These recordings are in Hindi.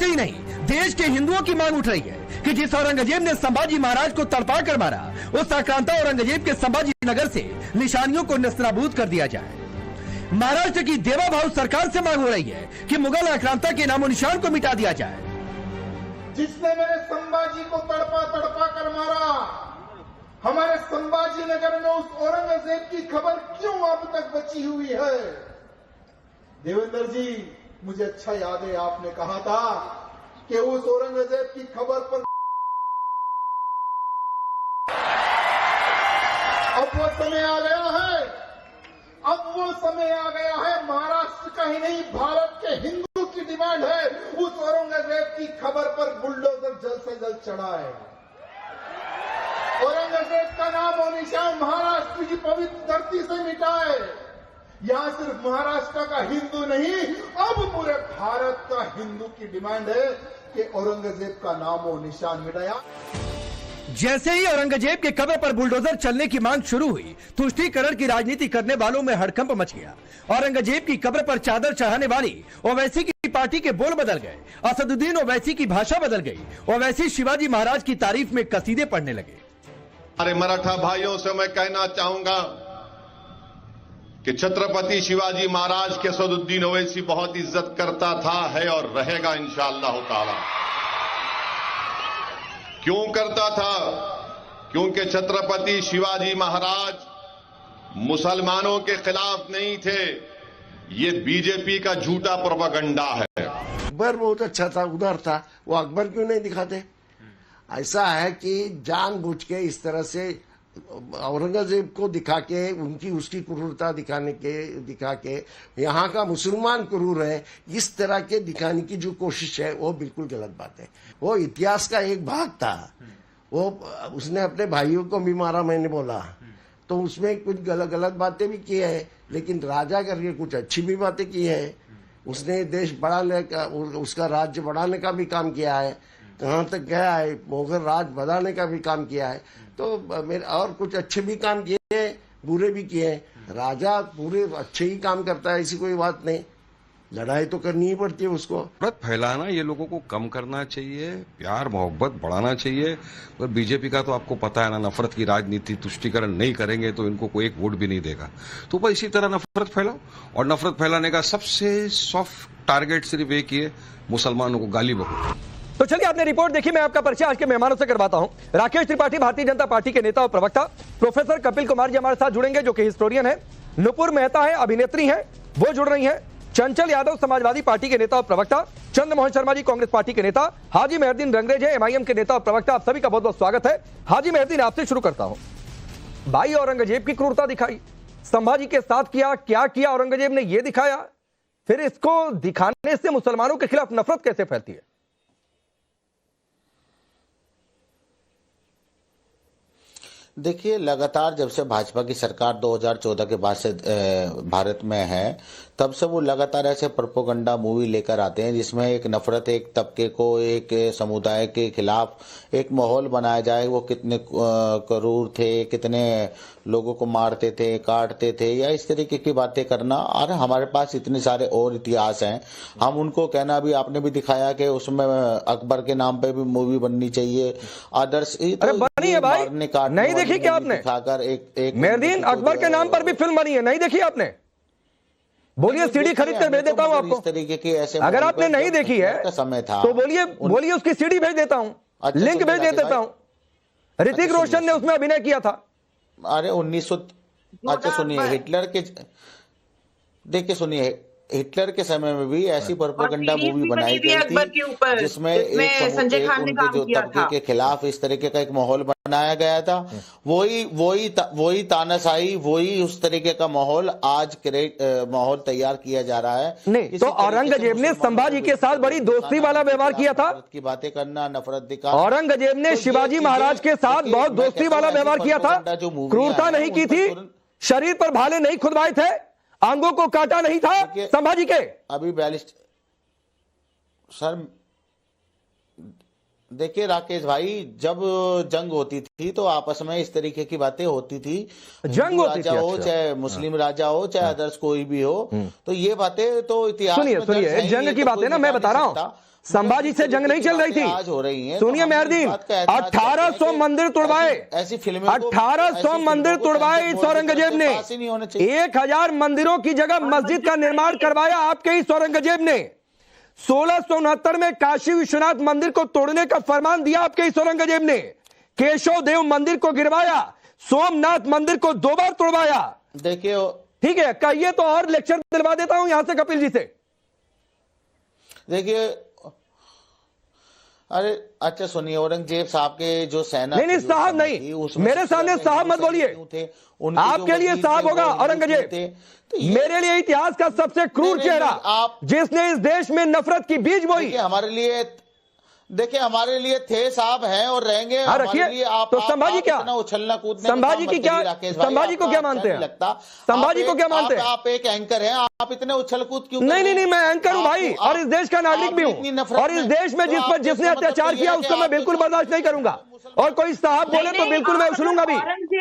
ही नहीं, देश के हिंदुओं की मांग उठ रही है कि जिस औरंगजेब ने संभाजी महाराज को तड़पा कर मारा, उस आक्रांता औरंगजेब के संभाजी नगर से निशानियों को नेस्तनाबूद कर दिया जाए। महाराष्ट्र की देवा भाव सरकार से मांग हो रही है कि मुगल आक्रांता के नामो निशान को मिटा दिया जाए। जिसने मेरे संभाजी को तड़पा कर मारा, हमारे संभाजी नगर में उस औरंगजेब की खबर क्यों अब तक बची हुई है? देवेंद्र जी, मुझे अच्छा याद है आपने कहा था कि उस औरंगजेब की खबर पर अब वो समय आ गया है, अब वो समय आ गया है। महाराष्ट्र का ही नहीं, भारत के हिंदू की डिमांड है उस औरंगजेब की खबर पर बुलडोजर जल्द से जल्द चढ़ाए। औरंगजेब का नाम और निशान महाराष्ट्र की पवित्र धरती से मिटाए। यहां सिर्फ महाराष्ट्र का हिंदू नहीं, अब पूरे भारत का हिंदू की डिमांड है कि औरंगजेब का नाम और निशान मिटाया। जैसे ही औरंगजेब के कब्र पर बुलडोजर चलने की मांग शुरू हुई, तुष्टीकरण की राजनीति करने वालों में हड़कंप मच गया। औरंगजेब की कब्र पर चादर चढ़ाने वाली ओवैसी की पार्टी के बोल बदल गए, असदुद्दीन ओवैसी की भाषा बदल गई, ओवैसी शिवाजी महाराज की तारीफ में कसीदे पढ़ने लगे। हमारे मराठा भाइयों से मैं कहना चाहूंगा कि छत्रपति शिवाजी महाराज के असदुद्दीन ओवैसी बहुत इज्जत करता था, है और रहेगा इंशाअल्लाह ताला। क्यों करता था? क्योंकि छत्रपति शिवाजी महाराज मुसलमानों के खिलाफ नहीं थे। ये बीजेपी का झूठा प्रोपेगेंडा है। अकबर बहुत अच्छा था, उदार था, वो अकबर क्यों नहीं दिखाते? ऐसा है कि जानबूझ के इस तरह से औरंगजेब को दिखा के, उनकी उसकी क्रूरता दिखा के यहाँ का मुसलमान क्रूर है, इस तरह के दिखाने की जो कोशिश है वो बिल्कुल गलत बात है। वो इतिहास का एक भाग था। वो उसने अपने भाइयों को भी मारा, मैंने बोला तो उसमें कुछ गलत बातें भी की है, लेकिन राजा करके कुछ अच्छी भी बातें की है। उसने देश बढ़ाने का, उसका राज्य बढ़ाने का भी काम किया है, कहाँ तक गया है, मुगल राज बढ़ाने का भी काम किया है। तो मेरे और कुछ अच्छे भी काम किए, बुरे भी किए। राजा पूरे अच्छे ही काम करता है, ऐसी कोई बात नहीं। लड़ाई तो करनी ही पड़ती है उसको। नफरत फैलाना ये लोगों को कम करना चाहिए, प्यार मोहब्बत बढ़ाना चाहिए। पर बीजेपी का तो आपको पता है ना, नफरत की राजनीति, तुष्टीकरण नहीं करेंगे तो इनको कोई एक वोट भी नहीं देगा। तो बस इसी तरह नफरत फैलाओ, और नफरत फैलाने का सबसे सॉफ्ट टारगेट सिर्फ एक ही है, मुसलमानों को गाली बको। तो चलिए, आपने रिपोर्ट देखी, मैं आपका परिचय आज के मेहमानों से करवाता हूं। राकेश त्रिपाठी, भारतीय जनता पार्टी के नेता और प्रवक्ता। प्रोफेसर कपिल कुमार जी हमारे साथ जुड़ेंगे, जो कि हिस्टोरियन है। नुपुर मेहता है, अभिनेत्री है, वो जुड़ रही है। चंचल यादव, समाजवादी पार्टी के नेता और प्रवक्ता। चंद्रमोहन शर्मा जी, कांग्रेस पार्टी के नेता। हाजी मेहरदीन रंगरेज है, एमआईएम के नेता और प्रवक्ता। आप सभी का बहुत बहुत स्वागत है। हाजी मेहरदीन, आपसे शुरू करता हूं। भाई औरंगजेब की क्रूरता दिखाई, संभाजी के साथ किया, क्या किया औरंगजेब ने, यह दिखाया। फिर इसको दिखाने से मुसलमानों के खिलाफ नफरत कैसे फैलती है? देखिए, लगातार जब से भाजपा की सरकार 2014 के बाद से भारत में है, तब से वो लगातार ऐसे प्रोपेगेंडा मूवी लेकर आते हैं जिसमें एक नफरत, एक तबके को, एक समुदाय के खिलाफ एक माहौल बनाया जाए। वो कितने क्रूर थे, कितने लोगों को मारते थे, काटते थे, या इस तरीके की बातें करना। और हमारे पास इतने सारे और इतिहास हैं, हम उनको कहना भी, आपने भी दिखाया कि उसमें अकबर के नाम पे भी मूवी बननी चाहिए। आदर्श बनी है भाई, नहीं देखी क्या आपने? दिखाकर एक मेहरदीन, अकबर के नाम पर भी फिल्म बनी है, नहीं देखी आपने? बोलिए, सीडी खरीद कर भेज देता हूं आपको। इस तरीके की ऐसे, अगर आपने नहीं देखी है समय था तो बोलिए उसकी सीडी भेज देता हूं, लिंक भेज देता हूं। ऋतिक रोशन ने उसमें अभिनय किया था। अरे 1900, अच्छा सुनिए, हिटलर के, देखिए सुनिए, हिटलर के समय में भी ऐसी प्रोपेगेंडा मूवी बनाई गई थी जिसमें एक उनके जो तबके के खिलाफ इस तरीके का एक माहौल बनाया गया था। वही तानाशाही, वही उस तरीके का माहौल आज माहौल तैयार किया जा रहा है। नहीं तो औरंगजेब ने संभाजी के साथ बड़ी दोस्ती वाला व्यवहार किया था। की बातें करना, नफरत दिखा। औरंगजेब ने शिवाजी महाराज के साथ बहुत दोस्ती वाला व्यवहार किया था, क्रूरता नहीं की थी, शरीर पर भाले नहीं खुदवाए थे, आंगों को काटा नहीं था संभाजी के। अभी 42 सर, देखिए राकेश भाई, जब जंग होती थी तो आपस में इस तरीके की बातें होती थी। जंग राजा हो, चाहे मुस्लिम राजा हो, चाहे अदर्स कोई भी हो, तो ये बातें तो इतिहास सुनिए जंग की बातें ना मैं बता रहा हूं। संभाजी से जंग नहीं चल रही थी। आज हो रही हैं, सुनिए तो हम इस मेहरदीन, बात का एतराज करते हैं 1800 कि मंदिर तुड़वाए, ऐसी फिल्में को- 1800 ऐसी मंदिर फिल्मों को तुड़वाए इस सेंसर बोर्ड की औरंगजेब तरफ ने। से पास ही नहीं होने चाहिए। 1000 मंदिरों की जगह मस्जिद का निर्माण करवाया आपके इस औरंगजेब ने। 1669 में काशी विश्वनाथ मंदिर को तोड़ने का फरमान दिया आपके इस औरंगजेब ने। केशव देव मंदिर को गिरवाया, सोमनाथ मंदिर को 2 बार तोड़वाया। देखिए, ठीक है, कहिए तो और लेक्चर दिलवा देता हूं यहां से कपिल जी से। देखिए, अरे अच्छा सुनिए, औरंगजेब साहब के जो सेना नहीं, जो साहब सेना नहीं, थी, उसमें मेरे सबसे सामने ज्यादा साहब मत हिंदू बोलिए। सैनिक थे, उनके जो आपके लिए वजीर साहब थे, होगा वो हिंदू औरंगजेब। थे। तो ये- मेरे लिए इतिहास का सबसे क्रूर नहीं, चेहरा, आप- जिसने इस देश में नफरत की बीज बोई। देखिए हमारे लिए थे साहब हैं और रहेंगे। हाँ, हमारे रखिए। लिए आप तो संभाजी क्या? इतना उछलना कूदने संभाजी की क्या? संभाजी को क्या मानते हैं? लगता संभाजी को क्या मानते हैं? आप एक एंकर हैं, आप इतने उछल कूद क्यों? नहीं, मैं एंकर हूं भाई, और इस देश का नागरिक भी हूं, और इस देश में जिस पर जिसने अत्याचार किया उसको मैं बिल्कुल बर्दाश्त नहीं करूंगा। और कोई साहब बोले तो बिल्कुल मैं उछलूंगा भी।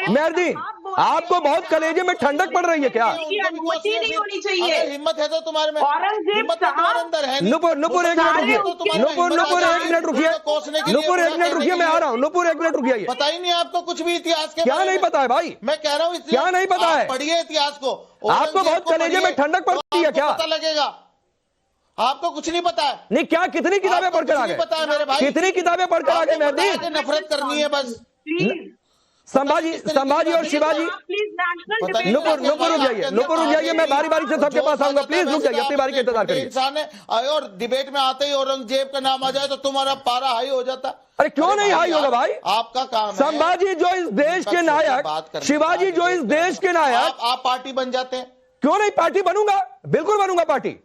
मेहरदीन, आपको बहुत कलेजे में ठंडक पड़ रही है क्या? अनुमति नहीं होनी चाहिए। हिम्मत है तो तुम्हारे में, औरंगजेब हिम्मत तो तुम्हारे अंदर है नहीं। नुपुर एक मिनट रुकिए, नुपुर 1 मिनट रुकिए, नुपुर 1 मिनट रुकिए, मैं आ रहा हूं। नुपुर 1 मिनट रुकिए। पता ही नहीं आपको कुछ भी इतिहास के क्या बारे नहीं में? पता है भाई? मैं कह रहा हूँ क्या नहीं पता है? पढ़िए इतिहास को। आपको बहुत कलेजे में ठंडक पड़ती है क्या? पता लगेगा। आपको कुछ नहीं पता है। नहीं, क्या कितनी किताबें आपको पढ़कर कुछ आ नहीं गए? पता है मेरे भाई। कितनी किताबें पढ़कर आ गए आपको पता है मेहरदीन? कि नफरत करनी है बस। प्लीज संभाजी और शिवाजी। प्लीज नेशनल पता नहीं नुपुर रुक जाइए, नुपुर रुक जाइए, मैं बारी बारी से सबके पास आऊंगा। प्लीज रुक जाइए, अपनी बारी का इंतजार करिए। इंसान है, और डिबेट में आते ही औरंगजेब का नाम आ जाए तो तुम्हारा पारा हाई हो जाता। अरे क्यों नहीं हाई होगा भाई? आपका काम है। संभाजी जो इस देश के नायक, शिवाजी जो इस देश के नायक, आप पार्टी बन जाते हैं। क्यों नहीं? पार्टी बनूंगा, बिल्कुल बनूंगा पार्टी।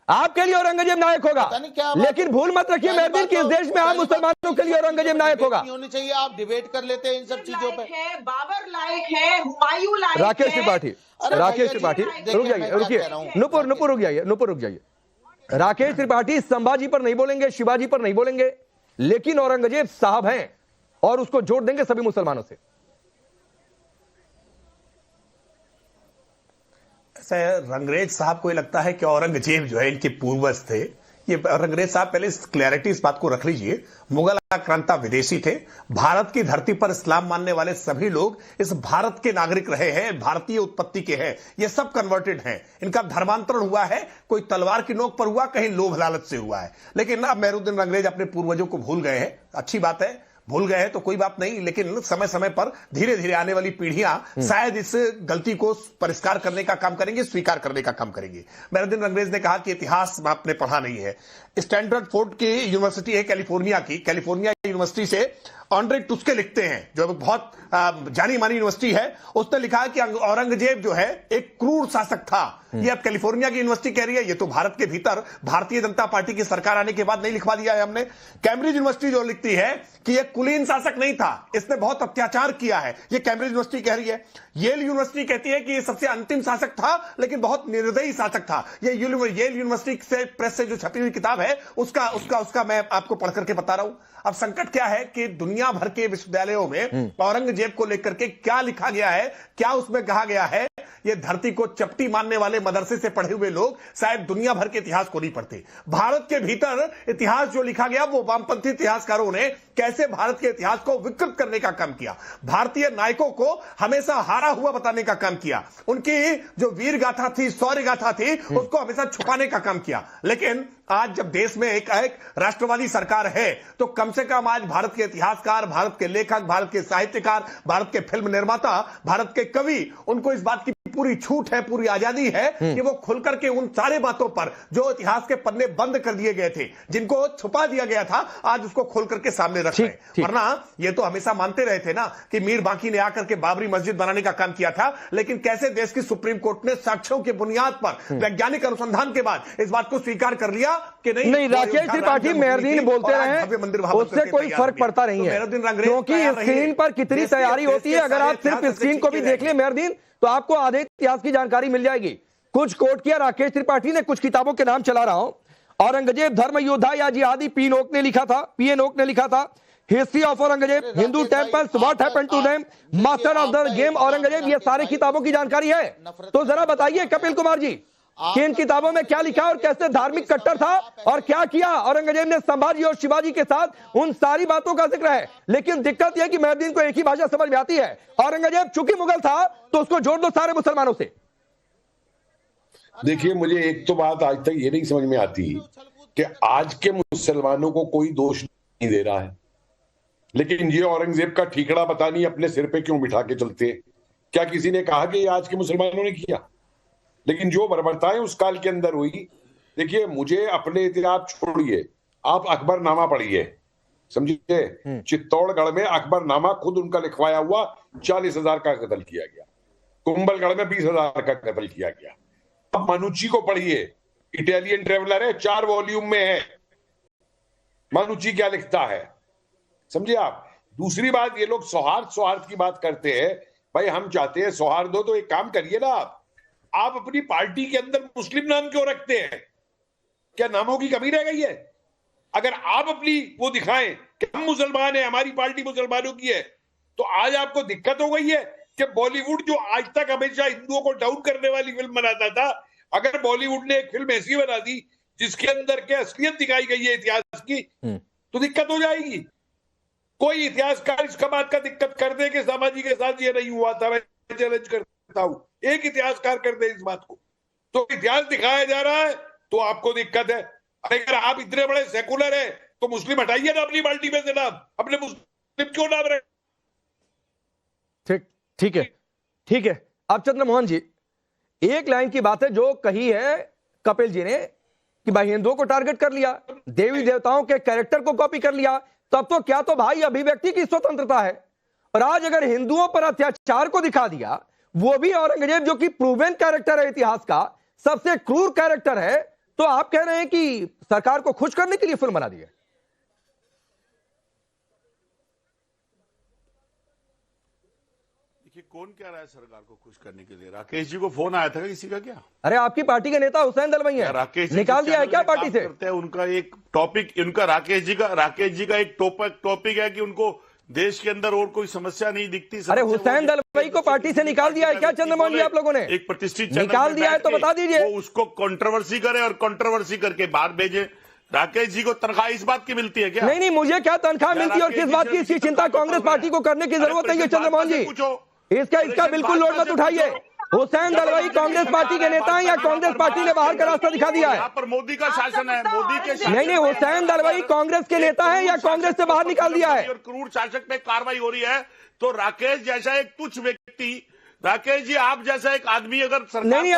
आपके लिए औरंगजेब नायक होगा, पता नहीं क्या बात- लेकिन भूल मत रखिए मेहरदीन कि इस देश में आम मुसलमानों के लिए औरंगजेब नायक होगा। नहीं होनी चाहिए, आप डिबेट कर लेते हैं इन सब चीजों पे। है, बाबर लायक है, हुमायूं लायक है। राकेश त्रिपाठी, अरे राकेश भैया त्रिपाठी, जी, रुक देखिए, जाइए, मैं क्या रुकिए। कह रहा हूं। नुपुर रुक जाइए। राकेश त्रिपाठी संभाजी पर नहीं बोलेंगे, शिवाजी पर नहीं बोलेंगे, लेकिन औरंगजेब साहब हैं और उसको जोड़ देंगे सभी मुसलमानों से। रंगरेज साहब को ये लगता है कि औरंगजेब जो है इनके पूर्वज थे। ये रंगरेज साहब पहले क्लैरिटी इस बात को रख लीजिए। मुगल आक्रांता विदेशी थे। भारत की धरती पर इस्लाम मानने वाले सभी लोग इस भारत के नागरिक रहे हैं, भारतीय उत्पत्ति के हैं। ये सब कन्वर्टेड हैं। इनका धर्मांतरण हुआ है, कोई तलवार की नोक पर हुआ, कहीं लोभ लालच से हुआ है। लेकिन अब मेहरुद्दीन रंगरेज अपने पूर्वजों को भूल गए हैं। अच्छी बात है, भूल गए हैं तो कोई बात नहीं, लेकिन समय समय पर धीरे धीरे आने वाली पीढ़ियां शायद इस गलती को परिष्कार करने का काम करेंगे, स्वीकार करने का काम करेंगे। मेहरुद्दीन रंगरेज ने कहा कि इतिहास आपने पढ़ा नहीं है। स्टैनफोर्ड फोर्ड की यूनिवर्सिटी है कैलिफोर्निया की, कैलिफोर्निया यूनिवर्सिटी से ऑन्ड्रे टुस्के लिखते हैं, जो बहुत जानी मानी यूनिवर्सिटी है। उसने लिखा है कि औरंगजेब जो है एक क्रूर शासक था। ये अब कैलिफोर्निया की यूनिवर्सिटी कह रही है, ये तो भारत के भीतर भारतीय जनता पार्टी की सरकार आने के बाद नहीं लिखवा दिया है हमने। कैम्ब्रिज यूनिवर्सिटी जो लिखती है कि ये कुलीन शासक नहीं था, इसने बहुत अत्याचार किया है, ये कैम्ब्रिज यूनिवर्सिटी कह रही है। येल यूनिवर्सिटी कहती है कि ये सबसे अंतिम शासक था, लेकिन बहुत निर्दयी शासक था। ये येल यूनिवर्सिटी से प्रेस से जो छपी हुई किताब है उसका मैं आपको पढ़ करके बता रहा हूं। अब संकट क्या है कि दुनिया भर के विश्वविद्यालयों में औरंगजेब को लेकर के क्या लिखा गया है, क्या उसमें कहा गया है, ये धरती को चपटी मानने वाले मदरसे से पढ़े हुए लोग शायद दुनिया भर के इतिहास को नहीं पढ़ते। भारत के भीतर इतिहास जो लिखा गया वो वामपंथी इतिहासकारों ने कैसे भारत के इतिहास को विकृत करने का काम किया, भारतीय नायकों को हमेशा हारा हुआ बताने का काम किया, उनकी जो वीर गाथा थी, शौर्य गाथा थी, उसको हमेशा छुपाने का काम किया। लेकिन आज जब देश में एक राष्ट्रवादी सरकार है तो कम से कम आज भारत के इतिहासकार, भारत के लेखक, भारत के साहित्यकार, भारत के फिल्म निर्माता, भारत के कवि, उनको इस बात की पूरी छूट है, पूरी आजादी है कि वो खुल करके उन सारे बातों पर जो इतिहास के पन्ने बंद कर दिए गए थे, जिनको छुपा दिया गया था, आज उसको खोल करके सामने रख रहे हैं। वरना ये तो हमेशा मानते रहे थे ना कि मीर बांकी ने आकर के बाबरी मस्जिद बनाने का काम किया था, लेकिन कैसे देश की सुप्रीम कोर्ट ने साक्ष्यों की बुनियाद पर वैज्ञानिक अनुसंधान के बाद इस बात को स्वीकार कर लिया कि नहीं राकेश त्रिपाठी मेहरदीन बोलते रहे, उससे कोई फर्क पड़ता नहीं है, क्योंकि स्क्रीन पर कितनी तैयारी होती है। अगर आप सिर्फ स्क्रीन को भी देख ले मेहरदीन तो आपको आधे इतिहास की जानकारी मिल जाएगी। कुछ कोट किया राकेश त्रिपाठी ने, कुछ किताबों के नाम चला रहा हूं। औरंगजेब धर्म योद्धा या जिहादी, पीएन ओक ने लिखा था history of Aurangzeb, Hindu temples, what happened to them, master of the game Aurangzeb, ये सारे किताबों की जानकारी है। तो जरा बताइए कपिल कुमार जी, कि इन किताबों में क्या लिखा और कैसे धार्मिक कट्टर था और क्या किया औरंगजेब ने संभाजी और शिवाजी के साथ, उन सारी बातों का जिक्र है। लेकिन दिक्कत यह कि मेहदीन को एक ही भाषा समझ में आती है। औरंगजेब चूंकि मुगल था तो उसको जोड़ दो सारे मुसलमानों से। देखिए, मुझे एक तो बात आज तक ये नहीं समझ में आती कि आज के मुसलमानों को कोई दोष नहीं दे रहा है, लेकिन ये औरंगजेब का ठीकड़ा पता नहीं अपने सिर पे क्यों बिठा के चलते हैं। क्या किसी ने कहा कि ये आज के मुसलमानों ने किया? लेकिन जो बर्बरताएं उस काल के अंदर हुई, देखिए, मुझे अपने इतिहास छोड़िए, आप अकबरनामा पढ़िए, समझिए। चित्तौड़गढ़ में अकबरनामा खुद उनका लिखवाया हुआ 40,000 का कत्ल किया गया, कुंभलगढ़ में 20,000 का कत्ल किया गया। अब मनुची को पढ़िए, इटालियन ट्रेवलर है, 4 वॉल्यूम में है। मनुची क्या लिखता है, समझिए आप। दूसरी बात, ये लोग सौहार्द की बात करते हैं। भाई, हम चाहते हैं सौहार्द हो तो एक काम करिए ना, आप अपनी पार्टी के अंदर मुस्लिम नाम क्यों रखते हैं? क्या नामों की कमी रह गई है? अगर आप अपनी वो दिखाएं कि हम मुसलमान हैं, हमारी पार्टी मुसलमानों की है, तो आज आपको दिक्कत हो गई है कि बॉलीवुड जो आज तक हमेशा हिंदुओं को डाउन करने वाली फिल्म बनाता था, अगर बॉलीवुड ने एक फिल्म ऐसी बना दी जिसके अंदर के असलियत दिखाई गई है इतिहास की, तो दिक्कत हो जाएगी। कोई इतिहासकार इसका बात का दिक्कत कर दे कि सामाजी के साथ ये नहीं हुआ था, मैं चैलेंज करता हूं, एक इतिहासकार कर दे इस बात को। तो इतिहास दिखाया जा रहा है तो आपको दिक्कत है। अगर आप इतने बड़े सेकुलर है तो मुस्लिम हटाइए ना अपनी पार्टी में से नाम, अपने मुस्लिम क्यों नाम रहे? ठीक है। अब चंद्रमोहन जी, एक लाइन की बात है जो कही है कपिल जी ने कि भाई हिंदुओं को टारगेट कर लिया, देवी देवताओं के कैरेक्टर को कॉपी कर लिया, तब तो क्या तो भाई अभिव्यक्ति की स्वतंत्रता है। और आज अगर हिंदुओं पर अत्याचार को दिखा दिया, वो भी औरंगजेब जो कि प्रूवन कैरेक्टर है, इतिहास का सबसे क्रूर कैरेक्टर है, तो आप कह रहे हैं कि सरकार को खुश करने के लिए फिल्म बना दी है। कौन कह रहा है सरकार को खुश करने के लिए? राकेश जी को फोन आया था किसी का क्या? अरे आपकी पार्टी के नेता हुसैन दलवाई है, राकेश निकाल दिया है क्या पार्टी से? करते हैं, उनका एक टॉपिक, उनका राकेश जी का एक टॉपिक है कि उनको देश के अंदर और कोई समस्या नहीं दिखती। अरे हुसैन दलवाई को पार्टी से निकाल दिया है क्या चंद्रमोहन जी आप लोगों ने? एक प्रतिष्ठित निकाल दिया है तो बता दीजिए। वो उसको कंट्रोवर्सी करे और कंट्रोवर्सी करके बाहर भेजे। राकेश जी को तनख्वाह इस बात की मिलती है क्या? नहीं, मुझे क्या तनख्वाह मिलती है और किस बात की इसकी चिंता कांग्रेस पार्टी को करने की जरूरत नहीं है चंद्रमोहन जी। इसका बिल्कुल लोड मत उठाइए। हुसैन दलवाई कांग्रेस पार्टी के नेता हैं या कांग्रेस पार्टी ने बाहर का रास्ता दिखा दिया है? यहाँ पर मोदी का शासन है, मोदी के शासन। नहीं, हुसैन दलवाई कांग्रेस के नेता हैं या कांग्रेस से बाहर निकाल दिया है? और क्रूर शासक पे कार्रवाई हो रही है तो राकेश जैसा एक तुच्छ व्यक्ति, राकेश जी आप जैसा एक आदमी अगर नहीं,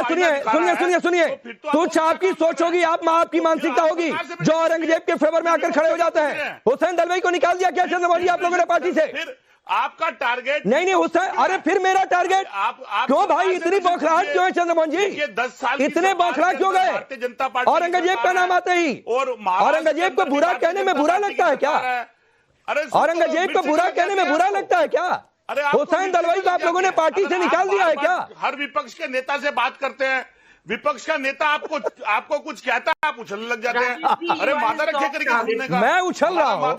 सुनिए, तुच्छ आपकी सोच होगी, आपकी मानसिकता होगी जो औरंगजेब के फेवर में आकर खड़े हो जाते हैं। हुसैन दलवाई को निकाल दिया क्या चंद्रमोहन जी आप लोगों ने पार्टी से? आपका टारगेट नहीं हुसैन, अरे फिर मेरा टारगेट क्यों भाई? इतनी बौखलाहट क्यों है चंद्रमोहन जी? 10 साल इतने बौखलाहट क्यों गए? भारतीय जनता पार्टी औरंगजेब का नाम आते ही और औरंगजेब को बुरा कहने में बुरा लगता है क्या? औरंगजेब को बुरा कहने में बुरा लगता है क्या? हुसैन दलवाई को आप लोगों ने पार्टी से निकाल दिया है क्या? हर विपक्ष के नेता से बात करते हैं, विपक्ष का नेता आपको कुछ कहता है आप उछलने लग जाते हैं। अरे माता रखे करके सुनने का। मैं उछल रहा हूँ?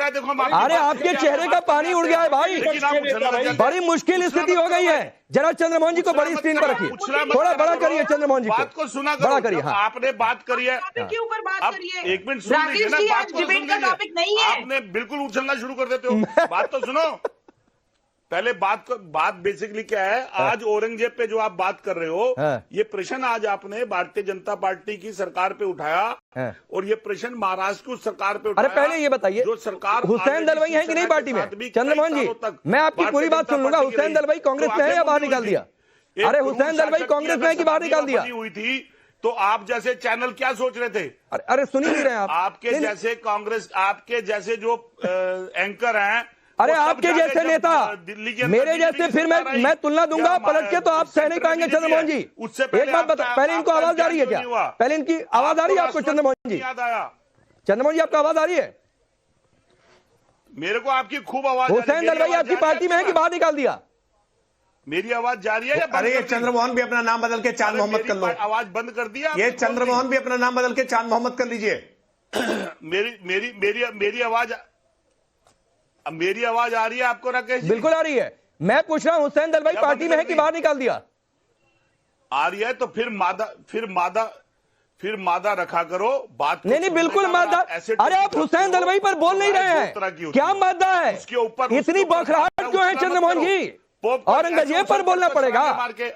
अरे आपके चेहरे का पानी उड़ गया है भाई, बड़ी मुश्किल स्थिति हो गई है। जरा चंद्रमोहन जी को बड़ी स्क्रीन पर रखिए, थोड़ा बड़ा करिए चंद्रमोहन जी बात को सुना बड़ा करिए। हाँ, आपने बात करी है, के ऊपर बात करिए। एक मिनट सुन लीजिए ना, बात को सुन लीजिए। आपने बिल्कुल उछलना शुरू कर देते हो, बात तो सुनो पहले। बात बेसिकली क्या है, आज औरंगजेब पे जो आप बात कर रहे हो, ये प्रश्न आज आपने भारतीय जनता पार्टी की सरकार पे उठाया और ये प्रश्न महाराष्ट्र की सरकार पे उठाया। अरे पहले ये बताइए, जो सरकार हुसैन दलवाई है कि नहीं पार्टी में? चंद्रमोहन जी मैं आपकी पूरी बात सुन लूंगा। हुसैन दलवाई कांग्रेस में है या बाहर निकाल दिया? अरे हुसैन दलवाई कांग्रेस में है कि बाहर निकाल दिया? हुई थी तो आप जैसे चैनल क्या सोच रहे थे? अरे सुन ही नहीं रहे आप? आपके जैसे कांग्रेस, आपके जैसे जो एंकर हैं, अरे आपके जैसे नेता, मेरे जैसे, फिर मैं तुलना दूंगा पलट के तो आप सह नहीं पाएंगे चंद्रमोहन जी। एक बात बता, पहले इनको आवाज आ रही है क्या? पहले इनकी आवाज आ रही है आपको चंद्रमोहन जी? चंद्रमोहन जी आपको आवाज आ रही है? मेरे को आपकी खूब आवाज। हुसैन दलवाई आपकी पार्टी में है कि बाहर निकाल दिया? मेरी आवाज जा रही है या? अरे ये चंद्रमोहन भी अपना नाम बदल के चांद मोहम्मद कर लो। आवाज बंद कर दिया। ये चंद्रमोहन भी अपना नाम बदल के चांद मोहम्मद कर लीजिए। मेरी आवाज आ रही है आपको राकेश जी? बिल्कुल आ रही है। मैं पूछ रहा हूं हुसैन दलवाई पार्टी में है कि बाहर निकाल दिया? आ रही है तो फिर फिर मादा रखा करो। बात नहीं बिल्कुल मादा। अरे आप हुसैन दलवाई पर बोल नहीं रहे हैं, क्या मादा है? उसके ऊपर इतनी बौखलाहट क्यों है चंद्रमोहन जी? औरंगजेब पर बोलना पड़ेगा,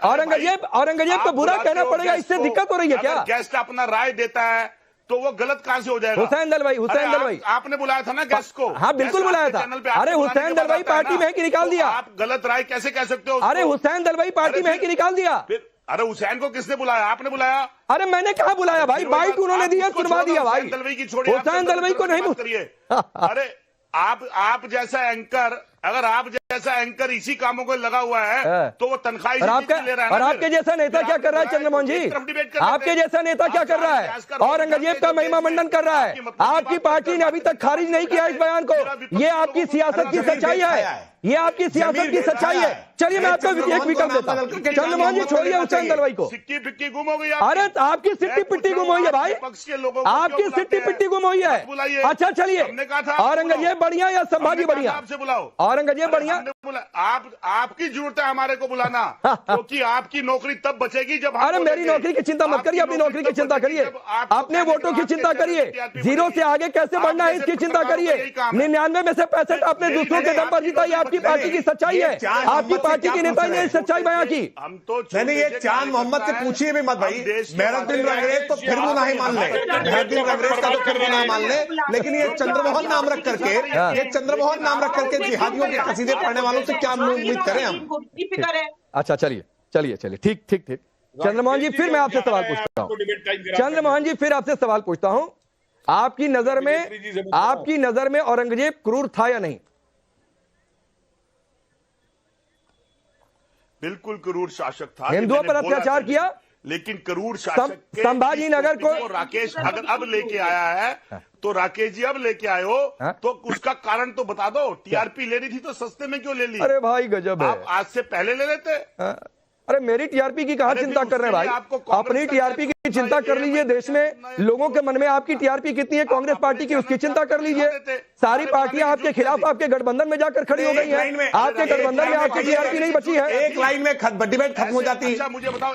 औरंगजेब को बुरा कहना पड़ेगा, इससे दिक्कत हो रही है क्या? गेस्ट अपना राय देता है तो वो गलत कहां से हो जाएगा? हुसैन दलवाई आपने बुलाया था ना गेस्ट को? हाँ बिल्कुल बुलाया था। अरे हुसैन दलवाई पार्टी में है कि निकाल दिया? आप गलत राय कैसे कह सकते हो? अरे हुसैन दलवाई पार्टी में है कि निकाल दिया? अरे हुसैन को किसने बुलाया? आपने बुलाया? अरे मैंने कहा बुलाया भाई, बाइट उन्होंने दिया, सुनवा दिया भाई। दलवाई की छोड़िए, हुसैन दलवाई को नहीं करिए। अरे आप जैसा एंकर, अगर आप जैसा एंकर इसी कामों को लगा हुआ है तो वो तनख्वाह ले रहा है। और आपके जैसा नेता क्या कर रहा है चंद्रमोहन जी? आपके जैसा नेता क्या कर रहा है? औरंगजेब का महिमा मंडन कर रहा है। आपकी पार्टी ने अभी तक खारिज नहीं किया इस बयान को। ये आपकी सियासत की सच्चाई है, ये आपकी सियासत की सच्चाई है। चलिए मैं आपको एक विकल्प देता हूँ। चंद्रमोहन जी छोड़िए हुसैन दलवाई को। सिक्की फिक्की गुम हो गई। अरे आपकी सिट्टी पिट्टी गुम हुई है भाई, आपकी सिट्टी पिट्टी गुम हुई है। अच्छा चलिए, औरंगजेब बढ़िया या संभाजी बढ़िया? आपसे बुलाओ। औरंगजेब बढ़िया? आपकी जरूरत है हमारे को बुलाना, क्योंकि आपकी नौकरी तब बचेगी जब। अरे मेरी नौकरी की चिंता मत करिए, अपनी नौकरी की चिंता करिए, अपने वोटों की चिंता करिए, 0 से आगे कैसे बढ़ना है इसकी चिंता करिए। 99 में से 65 आपने दूसरों के दम पर जीता, ये आपकी पार्टी की सच्चाई है। आपकी पार्टी के नेता ने सच्चाई बयां की। हम तो नहीं, ये चांद मोहम्मद से पूछिए भी मत भाई। मेहरुद्दीन रंगरेज तो फिर वो नहीं मान ले, मेहरुद्दीन रंगरेज का तो फिर वो नहीं मान ले, लेकिन ये चंद्रमोहन नाम रख करके, ये चंद्रमोहन नाम रख करके जिहादियों के कसीदे पढ़ने वालों से क्या उम्मीद करें हम? अच्छा चलिए ठीक। चंद्रमोहन जी फिर मैं आपसे सवाल पूछता हूँ, चंद्रमोहन जी फिर आपसे सवाल पूछता हूँ, आपकी नजर में औरंगजेब क्रूर था या नहीं? बिल्कुल क्रूर शासक था, हिंदुओं पर अत्याचार किया, लेकिन क्रूर शासक के संभाजी नगर को राकेश अगर अब लेके आया है तो राकेश जी अब लेके आए हो तो उसका कारण तो बता दो। टीआरपी लेनी थी तो सस्ते में क्यों ले ली? अरे भाई गजब है, आप आज से पहले ले लेते। अरे मेरी टीआरपी की कहां चिंता कर रहे हैं भाई? अपनी टीआरपी की चिंता कर लीजिए। देश में लोगों के मन में आपकी टीआरपी कितनी है कांग्रेस पार्टी की, उसकी चिंता कर लीजिए। सारी पार्टियां आपके खिलाफ आपके गठबंधन में जाकर खड़ी हो गई हैं। आपके गठबंधन में आपकी टीआरपी नहीं बची है। एक लाइन में डिबेट खत्म हो जाती है। मुझे बताओ,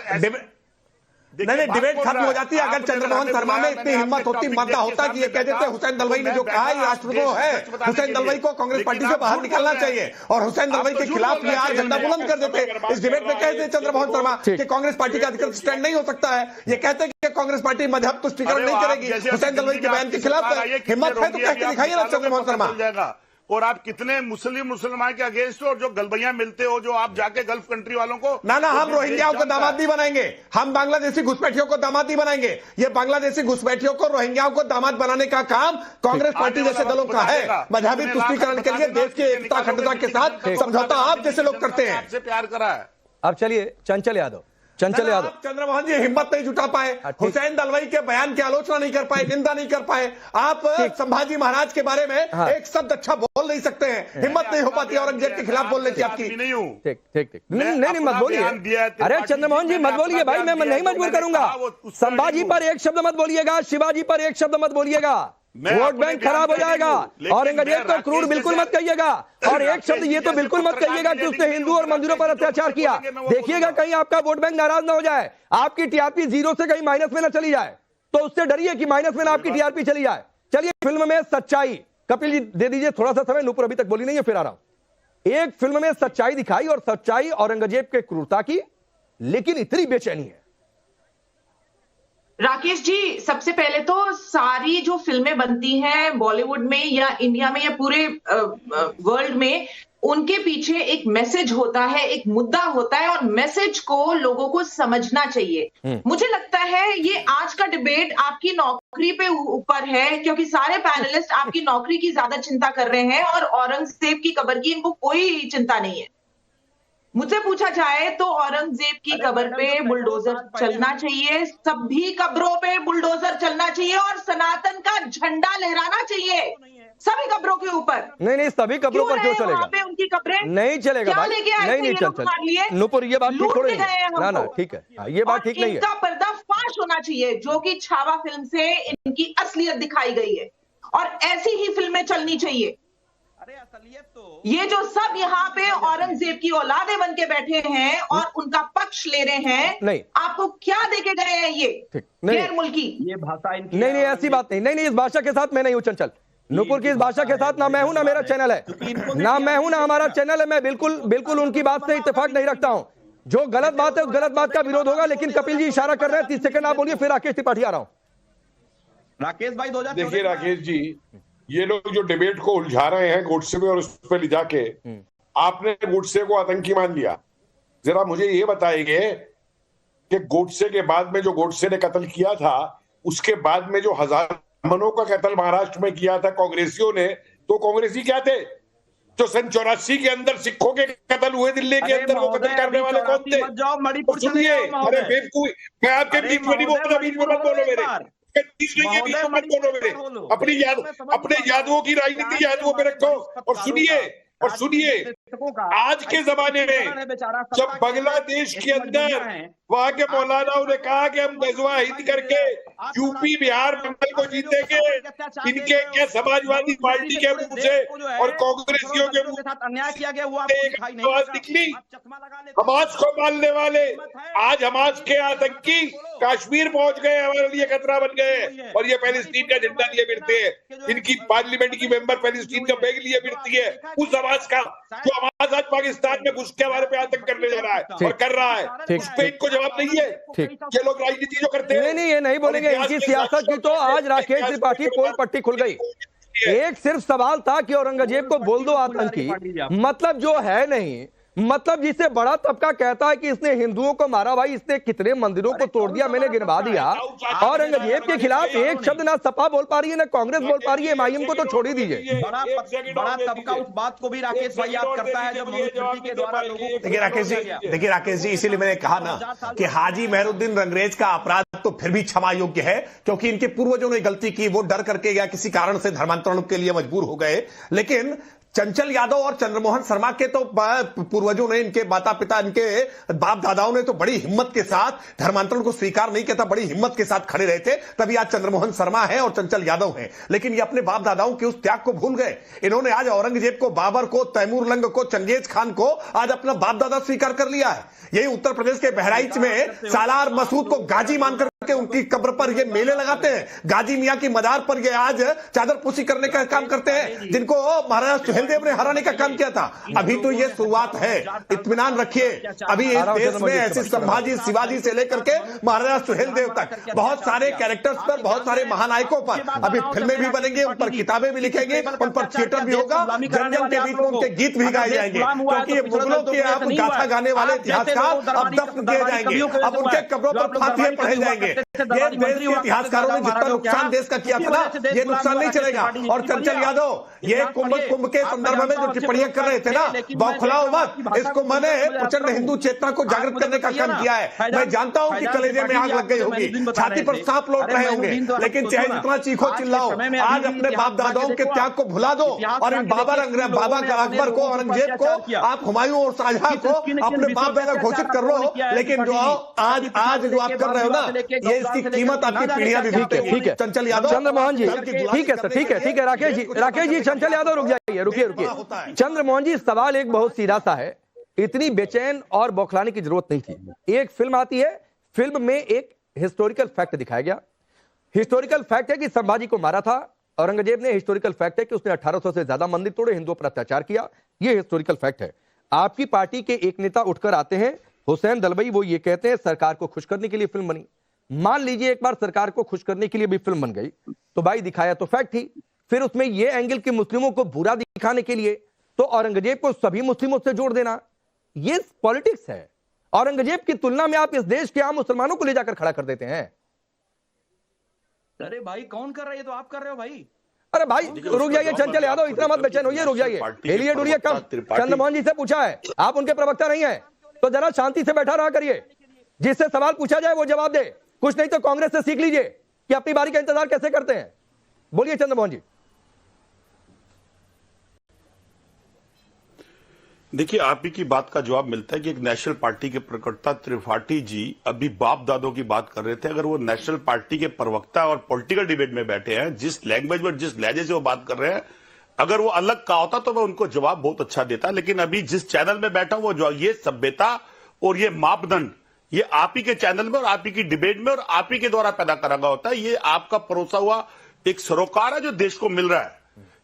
नहीं डिबेट खत्म हो जाती है अगर चंद्रमोहन शर्मा में इतनी हिम्मत होती, मद्दा होता कि ये कह देते हुसैन दलवाई ने जो कहा ये राष्ट्रद्रोह है, हुसैन दलवाई को कांग्रेस पार्टी से बाहर निकलना चाहिए, और हुसैन दलवाई के खिलाफ ये आज झंडा बुलंद कर देते। इस डिबेट में कहते चंद्रमोहन शर्मा कि कांग्रेस पार्टी का अधिकृत स्टैंड नहीं हो सकता है। ये कहते कि कांग्रेस पार्टी मजहब तुष्टीकरण नहीं करेगी, हुसैन दलवाई के बयान के खिलाफ हिम्मत है तो कह के दिखाइए ना चंद्रमोहन शर्मा। और आप कितने मुसलमान के अगेंस्ट हो, और जो गलबैया मिलते हो, जो आप जाके गल्फ कंट्री वालों को ना हम रोहिंग्याओं को दामाद नहीं बनाएंगे, हम बांग्लादेशी घुसपैठियों को दामाद नहीं बनाएंगे। ये बांग्लादेशी घुसपैठियों को रोहिंग्याओं को दामाद बनाने का काम कांग्रेस पार्टी जैसे दलों का है। मजहबी तुष्टीकरण के लिए देश की एकता अखंडता के साथ समझौता आप जैसे लोग करते हैं। आपसे प्यार करा है। अब चलिए चंचल यादव चंद्रमोहन जी हिम्मत नहीं जुटा पाए, हुसैन दलवाई के बयान की आलोचना नहीं कर पाए, निंदा नहीं कर पाए। आप संभाजी महाराज के बारे में एक शब्द अच्छा बोल नहीं सकते हैं, हिम्मत नहीं हो पाती औरंगजेब के खिलाफ बोलने की आपकी। नहीं हूं। ठीक नहीं मत बोलिए। अरे चंद्रमोहन जी मत बोलिए भाई, मैं नहीं मजबूर करूंगा। संभाजी पर एक शब्द मत बोलिएगा, शिवाजी पर एक शब्द मत बोलिएगा, वोट बैंक खराब हो जाएगा। औरंगजेब को क्रूर बिल्कुल मत कहिएगा, और एक शब्द ये तो बिल्कुल मत कहिएगा कि उसने हिंदू और मंदिरों पर अत्याचार किया। देखिएगा कहीं आपका वोट बैंक नाराज ना हो जाए, आपकी टीआरपी 0 से कहीं माइनस में ना चली जाए, तो उससे डरिए कि माइनस में ना आपकी टीआरपी चली जाए। चलिए फिल्म में सच्चाई, कपिल जी दे दीजिए थोड़ा सा समय, नूपुर अभी तक बोली नहीं है, फिर आ रहा हूं। एक फिल्म में सच्चाई दिखाई, और सच्चाई औरंगजेब के क्रूरता की, लेकिन इतनी बेचैनी है। राकेश जी, सबसे पहले तो सारी जो फिल्में बनती हैं बॉलीवुड में या इंडिया में या पूरे वर्ल्ड में, उनके पीछे एक मैसेज होता है, एक मुद्दा होता है, और मैसेज को लोगों को समझना चाहिए। मुझे लगता है ये आज का डिबेट आपकी नौकरी पे ऊपर है, क्योंकि सारे पैनलिस्ट आपकी नौकरी की ज्यादा चिंता कर रहे हैं और औरंगजेब की कब्र की इनको कोई चिंता नहीं है। मुझसे पूछा जाए तो औरंगजेब की कब्र पे बुलडोजर चलना चाहिए, सभी कब्रों पे बुलडोजर चलना चाहिए, और सनातन का झंडा लहराना चाहिए सभी कब्रों के ऊपर। नहीं सभी कब्रों पर क्यों चलेगा? पे उनकी कब्रें नहीं चलेगा भाई, नहीं चल नूपुर, ये बात ठीक थोड़ी है ना, ठीक है ये बात ठीक नहीं है। इनका पर्दाफाश होना चाहिए, जो कि छावा फिल्म से इनकी असलियत दिखाई गई है, और ऐसी ही फिल्में चलनी चाहिए। ये जो सब यहाँ पे औरंगजेब की औलादे बन के बैठे हैं और उनका पक्ष ले रहे हैं, नहीं, आपको क्या देके गए हैं ये गैर मुल्की? ये भाषा इनकी नहीं, ऐसी बात नहीं, इस भाषा के साथ मैं नहीं हूं चंचल। नूपुर की इस भाषा के साथ ना मैं हूं, ना मेरा चैनल है, ना मैं हूं, ना हमारा चैनल है। मैं बिल्कुल उनकी बात से इत्तेफाक नहीं रखता हूं। जो गलत बात है उस गलत बात का विरोध होगा। लेकिन कपिल जी इशारा कर रहे हैं, 30 सेकंड आप बोलिए, फिर राकेश त्रिपाठी आ रहा हूं। राकेश भाई 2014 देखिए राकेश जी, ये लोग जो डिबेट को उलझा रहे हैं गोडसे में और उस पर ले जाके, आपने गोडसे को आतंकी मान लिया। जरा मुझे ये बताइए कि गोडसे के बाद में जो गोडसे ने कत्ल किया था, उसके बाद में जो हजार मनों का कत्ल महाराष्ट्र में किया था कांग्रेसियों ने, तो कांग्रेसी क्या थे? जो सन 84 के अंदर सिखों के कत्ल हुए दिल्ली के अंदर, वो कत्ल करने वाले कौन थे? सुनिए, अरे बेवकूफ, मैं आपके बीच में नहीं बोलता, बीच में मत बोलो मेरे, बीच में मत बोलो मेरे। अपने यादवों की राजनीति यादवों पे रखो। और सुनिए, आज के जमाने में जब बांग्लादेश के अंदर वहां के मौलानाओं ने कहा कि हम गजवा हिंद करके यूपी बिहार बंगाल को जीतेंगे, इनके क्या समाजवादी पार्टी के मुंह से और कांग्रेसियों के मुंह से एक आवाज निकली, हमास को मारने वाले आज हमास के आतंकी कश्मीर पहुंच गए, हमारे लिए खतरा बन गए, और ये पैलेस्टीन का झंडा लिए फिरते हैं। इनकी पार्लियामेंट की मेंबर पैलेस्टीन का बैग लिए फिरती है, उस हमास का जो हमास आज पाकिस्तान में घुस के हमारे पे आतंक करने जा रहा है और कर रहा है, उस पे इनको जवाब नहीं है। ये लोग राजनीति जो करते हैं, नहीं, ये नहीं बोलेंगे। इनकी सियासत की तो आज राकेश त्रिपाठी पोल पट्टी खुल गई। एक सिर्फ सवाल था कि औरंगजेब को बोल दो आतंकी, मतलब जो है नहीं, मतलब जिसे बड़ा तबका कहता है कि इसने हिंदुओं को मारा, भाई इसने कितने मंदिरों को तोड़ दिया, मैंने गिनवा दिया। औरंगजेब के खिलाफ एक शब्द ना सपा बोल पा रही है, ना कांग्रेस बोल पा रही है, एमआईएम को तो छोड़ ही दीजिए। बड़ा तबका उस बात को भी राकेश भाई याद करता है जब मनुस्मृति के द्वारा लोगों को। देखिए राकेश जी, इसीलिए मैंने कहा ना कि हाजी मेहरुद्दीन रंगरेज का अपराध तो फिर भी क्षमा योग्य है, क्योंकि इनके पूर्वजों ने गलती की, वो डर करके या किसी कारण से धर्मांतरण के लिए मजबूर हो गए। लेकिन चंचल यादव और चंद्रमोहन शर्मा के तो पूर्वजों ने, इनके माता पिता, इनके बाप दादाओं ने तो बड़ी हिम्मत के साथ धर्मांतरण को स्वीकार नहीं किया था, बड़ी हिम्मत के साथ खड़े रहे थे, तभी आज चंद्रमोहन शर्मा है और चंचल यादव है। लेकिन ये अपने बाप दादाओं के उस त्याग को भूल गए। इन्होंने आज औरंगजेब को, बाबर को, तैमूर लंग को, चंगेज खान को आज अपना बाप दादा स्वीकार कर लिया है। यही उत्तर प्रदेश के बहराइच में सालार मसूद को गाजी मानकर के उनकी कब्र पर ये मेले लगाते हैं, गाजी मियां की मजार पर ये आज चादर पोशी करने का काम करते हैं, जिनको महाराजा सुहेलदेव ने हराने का काम किया था। अभी तो ये शुरुआत है, इत्मीनान रखिए। अभी इस देश में ऐसे संभाजी, शिवाजी से लेकर के महाराजा सुहेलदेव तक बहुत सारे कैरेक्टर्स पर, बहुत सारे महानायकों पर अभी फिल्में भी बनेंगी, उन पर किताबें भी लिखेंगे, उन पर थिएटर भी होगा, जन जन के बीच में उनके गीत भी गाए जाएंगे, क्योंकि ये मुगलों के आप गाथा गाने वाले इतिहासकार अब दफन किए जाएंगे, अब उनके कब्रों पर फातिहे पढ़े जाएंगे। ये देश के इतिहासकारों ने जितना नुकसान देश का किया था ना, ये नुकसान नहीं चलेगा। और चंचल यादव, ये कुंभ के संदर्भ में जो टिप्पणियां कर रहे थे ना, बौखलाओ मत, इसको मैंने प्रचंड हिंदू चेतना को जागृत करने का काम किया है। मैं जानता हूं कि कलेजे में आग लग गई होगी, छाती पर सांप लौट रहे होंगे, लेकिन चाहे जितना चीखो चिल्लाओ, आज अपने बाप दादाओं के त्याग को भुला दो और इन बाबा अकबर को, औरंगजेब को, आप हुमायूं और शाहजहां को अपने बाप दादा घोषित कर लो। लेकिन जो आज जो आप कर रहे हो ना, ये इसकी कीमत आपकी पीढ़ियां भी ठीक है। चंचल यादव, चंद्रमोहन जी, ठीक है सर, ठीक है राकेश जी, चंचल यादव रुक जाइए, रुकिए। चंद्रमोहन जी, सवाल एक बहुत सीधा सा है, इतनी बेचैन और बौखलाने की जरूरत नहीं थी। एक फिल्म आती है, फिल्म में एक हिस्टोरिकल फैक्ट दिखाया गया। हिस्टोरिकल फैक्ट है कि संभाजी को मारा था औरंगजेब ने, हिस्टोरिकल फैक्ट है कि उसने 1800 से ज्यादा मंदिर तोड़े, हिंदुओं पर अत्याचार किया, यह हिस्टोरिकल फैक्ट है। आपकी पार्टी के एक नेता उठकर आते हैं, हुसैन दलबई, वो ये कहते हैं सरकार को खुश करने के लिए फिल्म बनी। मान लीजिए एक बार सरकार को खुश करने के लिए भी फिल्म बन गई, तो भाई दिखाया तो फैक्ट ही, फिर उसमें ये एंगल कि मुस्लिमों को बुरा दिखाने के लिए तो औरंगजेब को सभी मुस्लिमों से जोड़ देना, ये पॉलिटिक्स है। औरंगजेब की तुलना में आप इस देश के आम मुसलमानों को ले जाकर खड़ा कर देते हैं। अरे भाई कौन कर रहा है? ये तो आप कर रहे हो भाई। अरे भाई रुक जाइए, चंचल यादव, इतना मत बेचैन होइए, रुक जाइए, हिलिए डुलिए कम। चंद्रमोहन जी से पूछा है, आप उनके प्रवक्ता नहीं है, तो जरा शांति से बैठा रहा करिए, जिससे सवाल पूछा जाए वो जवाब दे। कुछ नहीं तो कांग्रेस से सीख लीजिए कि अपनी बारी का इंतजार कैसे करते हैं। बोलिए चंद्रमोहन जी। देखिए, आप ही की बात का जवाब मिलता है कि एक नेशनल पार्टी के प्रवक्ता त्रिपाठी जी अभी बाप दादों की बात कर रहे थे। अगर वो नेशनल पार्टी के प्रवक्ता और पॉलिटिकल डिबेट में बैठे हैं, जिस लैंग्वेज में, जिस लहजे से वो बात कर रहे हैं, अगर वो अलग का होता तो मैं उनको जवाब बहुत अच्छा देता, लेकिन अभी जिस चैनल में बैठा वो जो ये सभ्यता और ये मापदंड ये आप ही के चैनल में और आप ही की डिबेट में और आप ही के द्वारा पैदा करा गया होता है। ये आपका परोसा हुआ एक सरोकार है जो देश को मिल रहा है,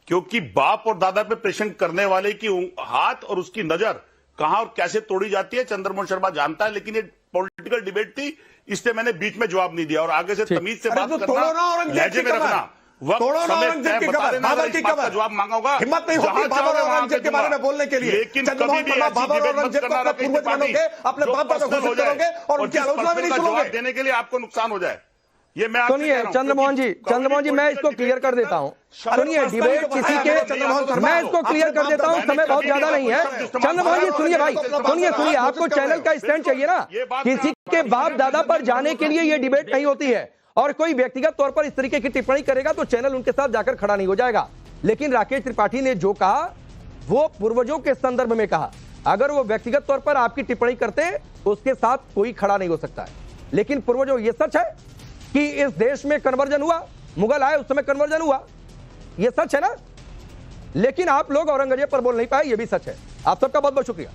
क्योंकि बाप और दादा पे प्रेषण करने वाले की हाथ और उसकी नजर कहां और कैसे तोड़ी जाती है चंद्रमोहन शर्मा जानता है। लेकिन ये पॉलिटिकल डिबेट थी, इसलिए मैंने बीच में जवाब नहीं दिया और आगे से तमीज से बात करना, लहजे में रखना, वक्त समय तय बता देना, इस बात का जवाब मांगा होगा। हिम्मत नहीं होती बाबर और औरंगजेब के बारे में बोलने के लिए, लेकिन कभी भी बाबर और औरंगजेब को अपना पूर्वज मानोगे, अपने बाप दादा को घोषित करोगे और उनकी आलोचना भी नहीं सुनोगे। देने के लिए आपको नुकसान हो जाए, ये मैं सुनिए चंद्रमोहन जी, मैं इसको क्लियर कर देता हूं। सुनिए, डिबेट किसी के, मैं इसको क्लियर कर देता हूं, समय बहुत ज्यादा नहीं है। चंद्रमोहन जी सुनिए भाई, सुनिए, आपको चैनल का स्टैंड चाहिए ना। किसी के बाप दादा पर जाने के लिए ये डिबेट नहीं होती है, और कोई व्यक्तिगत तौर पर इस तरीके की टिप्पणी करेगा तो चैनल उनके साथ जाकर खड़ा नहीं हो जाएगा। लेकिन राकेश त्रिपाठी ने जो कहा वो पूर्वजों के संदर्भ में कहा। अगर वो व्यक्तिगत तौर पर आपकी टिप्पणी करते उसके साथ कोई खड़ा नहीं हो सकता है। लेकिन पूर्वजों, ये सच है कि इस देश में कन्वर्जन हुआ, मुगल आए उस समय कन्वर्जन हुआ, ये सच है ना। लेकिन आप लोग औरंगजेब पर बोल नहीं पाए, ये भी सच है। आप सबका बहुत बहुत शुक्रिया।